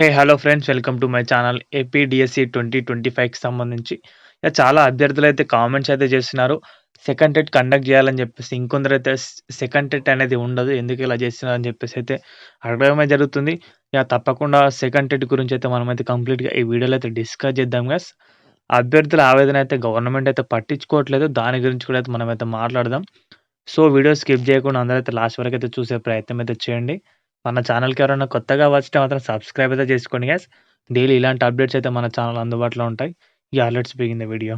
Hello friends, welcome to my channel. APDSC 2025కి సంబంధించి చాలా అభ్యర్థులైతే కామెంట్స్ అయితే చేస్తున్నారు. సెకండ్ టెట్ కండక్ట్ చేయాలని చెప్పేసి. ఇంకొందరైతే సెకండ్ టెట్ అనేది ఉండదు, ఎందుకు ఇలా చేస్తున్నారని చెప్పేసి అయితే అడగడమే జరుగుతుంది. తప్పకుండా సెకండ్ టెట్ గురించి అయితే మనమైతే కంప్లీట్‌గా ఈ వీడియోలో అయితే డిస్కస్ చేద్దాం గాయ్స్. అభ్యర్థుల ఆవేదన అయితే గవర్నమెంట్ అయితే పట్టించుకోవట్లేదు. దాని గురించి కూడా అయితే మనమైతే మాట్లాడదాం. సో, వీడియో స్కిప్ చేయకుండా అందరైతే లాస్ట్ వరకైతే చూసే ప్రయత్నం అయితే చేయండి. మన ఛానల్‌కి ఎవరైనా కొత్తగా వచ్చితే మాత్రం సబ్స్క్రైబ్ అయితే చేసుకోండి గైస్. డైలీ ఇలాంటి అప్డేట్స్ అయితే మన ఛానల్ అందుబాటులో ఉంటాయి. Let's begin the video.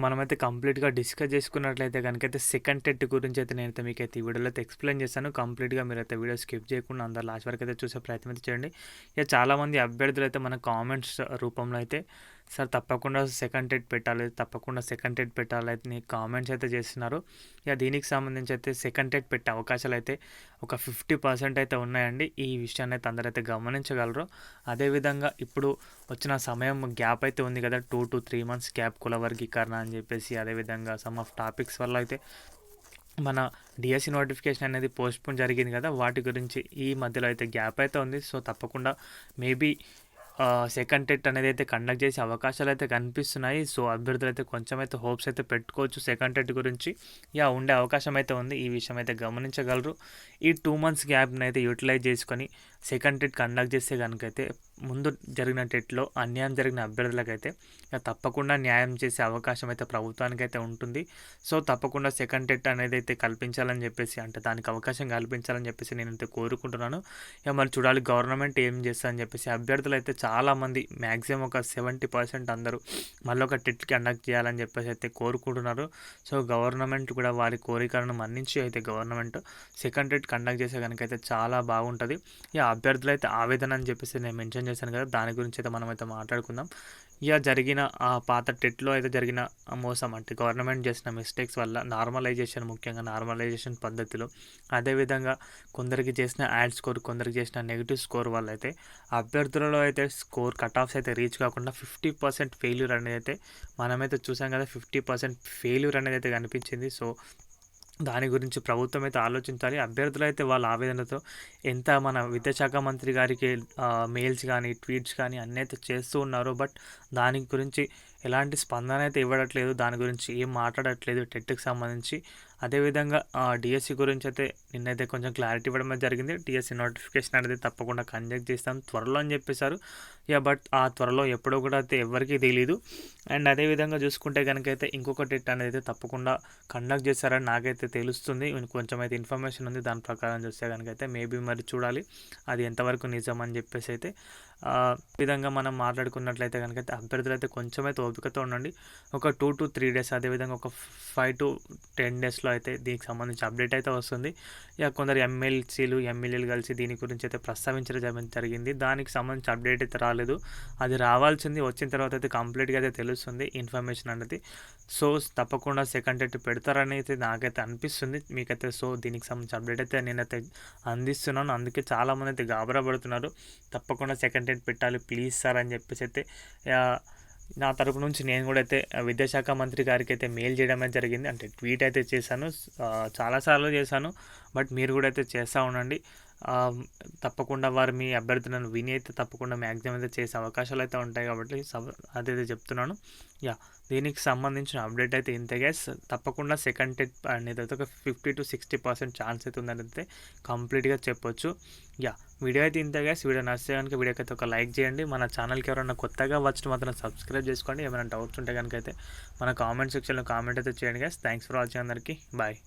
మనమైతే కంప్లీట్‌గా డిస్కస్ చేసుకున్నట్లయితే గనుకైతే సెకండ్ టెట్ గురించి అయితే నేనైతే మీకైతే ఈ వీడియోలో అయితే ఎక్స్‌ప్లెయిన్ చేశాను. కంప్లీట్‌గా మీరైతే వీడియో స్కిప్ చేయకుండా అందరూ లాస్ట్ వరకు అయితే చూసే ప్రయత్నం అయితే చేయండి. చాలామంది అభ్యర్థులైతే మన కామెంట్స్ రూపంలో అయితే సార్ తప్పకుండా సెకండ్ టెట్ పెట్టాలి, తప్పకుండా సెకండ్ టెట్ పెట్టాలి అని కామెంట్స్ అయితే చేస్తున్నారు. దీనికి సంబంధించి అయితే సెకండ్ టెట్ పెట్టే అవకాశాలు అయితే ఒక 50% అయితే ఉన్నాయండి. ఈ విషయాన్ని అయితే అందరైతే గమనించగలరు. అదేవిధంగా ఇప్పుడు వచ్చిన సమయం గ్యాప్ అయితే ఉంది కదా, 2 to 3 months గ్యాప్, కుల వర్గీకరణ అని చెప్పేసి, అదేవిధంగా సమ్ ఆఫ్ టాపిక్స్ వల్ల అయితే మన డిఎస్సి నోటిఫికేషన్ అనేది పోస్ట్పోన్ జరిగింది కదా, వాటి గురించి ఈ మధ్యలో అయితే గ్యాప్ అయితే ఉంది. సో తప్పకుండా మేబీ సెకండ్ టెట్ అనేది అయితే కండక్ట్ చేసే అవకాశాలు అయితే కనిపిస్తున్నాయి. సో అభ్యర్థులు అయితే కొంచెం అయితే హోప్స్ అయితే పెట్టుకోవచ్చు సెకండ్ టెట్ గురించి. ఉండే అవకాశం అయితే ఉంది. ఈ విషయం అయితే గమనించగలరు. ఈ 2 months గ్యాప్ని అయితే యూటిలైజ్ చేసుకొని సెకండ్ టెట్ కండక్ట్ చేస్తే కనుకైతే ముందు జరిగిన టెట్లో అన్యాయం జరిగిన అభ్యర్థులకైతే తప్పకుండా న్యాయం చేసే అవకాశం అయితే ప్రభుత్వానికి అయితే ఉంటుంది. సో తప్పకుండా సెకండ్ టెట్ అనేది అయితే కల్పించాలని చెప్పేసి, అంటే దానికి అవకాశం కల్పించాలని చెప్పేసి నేనైతే కోరుకుంటున్నాను. మరి చూడాలి గవర్నమెంట్ ఏం చేస్తుందని చెప్పేసి. అభ్యర్థులు అయితే చాలామంది మ్యాక్సిమం ఒక 70% అందరూ మళ్ళీ ఒక టెట్ కండక్ట్ చేయాలని చెప్పేసి అయితే కోరుకుంటున్నారు. సో గవర్నమెంట్ కూడా వారి కోరికలను మన్నించి అయితే గవర్నమెంట్ సెకండ్ టెట్ కండక్ట్ చేసే కనుకైతే చాలా బాగుంటుంది. అభ్యర్థులు అయితే ఆవేదన అని చెప్పేసి నేను మెన్షన్ చేశాను కదా, దాని గురించి అయితే మనం అయితే మాట్లాడుకుందాం. జరిగిన ఆ పాత టెట్లో అయితే జరిగిన మోసం, అంటే గవర్నమెంట్ చేసిన మిస్టేక్స్ వల్ల నార్మలైజేషన్, ముఖ్యంగా నార్మలైజేషన్ పద్ధతిలో, అదేవిధంగా కొందరికి చేసిన యాడ్ స్కోర్, కొందరికి చేసిన నెగిటివ్ స్కోర్ వల్ల అయితే అభ్యర్థులలో అయితే స్కోర్ కట్ ఆఫ్స్ అయితే రీచ్ కాకుండా 50% ఫెయిల్యూర్ అనేది అయితే మనమైతే చూసాం కదా. 50% ఫెయిల్యూర్ అనేది అయితే కనిపించింది. సో దాని గురించి ప్రభుత్వం అయితే ఆలోచించాలి. అభ్యర్థులు అయితే వాళ్ళ ఆవేదనతో ఎంత మన విద్యాశాఖ మంత్రి గారికి మెయిల్స్ కానీ, ట్వీట్స్ కానీ అన్నీ అయితే చేస్తూ ఉన్నారు. బట్ దాని గురించి ఎలాంటి స్పందన అయితే ఇవ్వట్లేదు, దాని గురించి ఏం మాట్లాడట్లేదు టెట్కి సంబంధించి. అదేవిధంగా డిఎస్సి గురించి అయితే నిన్నైతే కొంచెం క్లారిటీ ఇవ్వడం జరిగింది. డిఎస్సి నోటిఫికేషన్ అనేది తప్పకుండా కండక్ట్ చేస్తాం త్వరలో అని చెప్పేశారు. బట్ ఆ త్వరలో ఎప్పుడో కూడా అయితే ఎవరికీ తెలియదు. అండ్ అదేవిధంగా చూసుకుంటే కనుక అయితే ఇంకొక టెట్ అనేది తప్పకుండా కండక్ట్ చేస్తారని నాకైతే తెలుస్తుంది. కొంచెం అయితే ఇన్ఫర్మేషన్ ఉంది. దాని ప్రకారం చూస్తే కనుక అయితే మేబీ మరి చూడాలి అది ఎంతవరకు నిజం అని చెప్పేసి అయితే. విధంగా మనం మాట్లాడుకున్నట్లయితే కనుక అయితే అభ్యర్థులు అయితే కొంచెం అయితే ఓపికతో ఉండండి. ఒక 2 to 3 days, అదేవిధంగా ఒక 5 to 10 daysలో అయితే దీనికి సంబంధించి అప్డేట్ అయితే వస్తుంది. కొందరు ఎమ్మెల్సీలు, ఎమ్మెల్యేలు కలిసి దీని గురించి అయితే ప్రస్తావించడం జరిగింది. దానికి సంబంధించి అప్డేట్ అయితే రాలేదు. అది రావాల్సింది, వచ్చిన తర్వాత అయితే కంప్లీట్గా అయితే తెలుస్తుంది ఇన్ఫర్మేషన్ అనేది. సో తప్పకుండా సెకండ్ టెట్ పెడతారని అయితే నాకైతే అనిపిస్తుంది. మీకైతే సో దీనికి సంబంధించి అప్డేట్ అయితే నేనైతే అందిస్తున్నాను. అందుకే చాలామంది అయితే గాబరా పడుతున్నారు. తప్పకుండా సెకండ్ టెట్ పెట్టాలి ప్లీజ్ సార్ అని చెప్పేసి అయితే నా తరపు నుంచి నేను కూడా అయితే విద్యాశాఖ మంత్రి గారికి అయితే మెయిల్ చేయడమే జరిగింది. అంటే ట్వీట్ అయితే చేశాను, చాలాసార్లు చేశాను. బట్ మీరు కూడా అయితే చేస్తూ ఉండండి. తప్పకుండా వారు మీ అభ్యర్థులను విని అయితే తప్పకుండా మ్యాక్సిమం అయితే చేసే అవకాశాలు అయితే ఉంటాయి కాబట్టి అదైతే చెప్తున్నాను. దీనికి సంబంధించిన అప్డేట్ అయితే ఇంతే గైస్. తప్పకుండా సెకండ్ టెట్ అనేది అయితే ఒక 50 to 60% ఛాన్స్ అయితే ఉందని అయితే కంప్లీట్గా చెప్పొచ్చు. వీడియో అయితే ఇంతే గైస్. వీడియో నచ్చితే కనుక వీడియోకి అయితే ఒక లైక్ చేయండి. మన ఛానల్కి ఎవరైనా కొత్తగా వచ్చిన మాత్రం సబ్స్క్రైబ్ చేసుకోండి. ఏమైనా డౌట్స్ ఉంటే కనుక అయితే మన కామెంట్ సెక్షన్లో కామెంట్ అయితే చేయండి గైస్. థ్యాంక్స్ ఫర్ వాచింగ్ అందరికీ. బాయ్.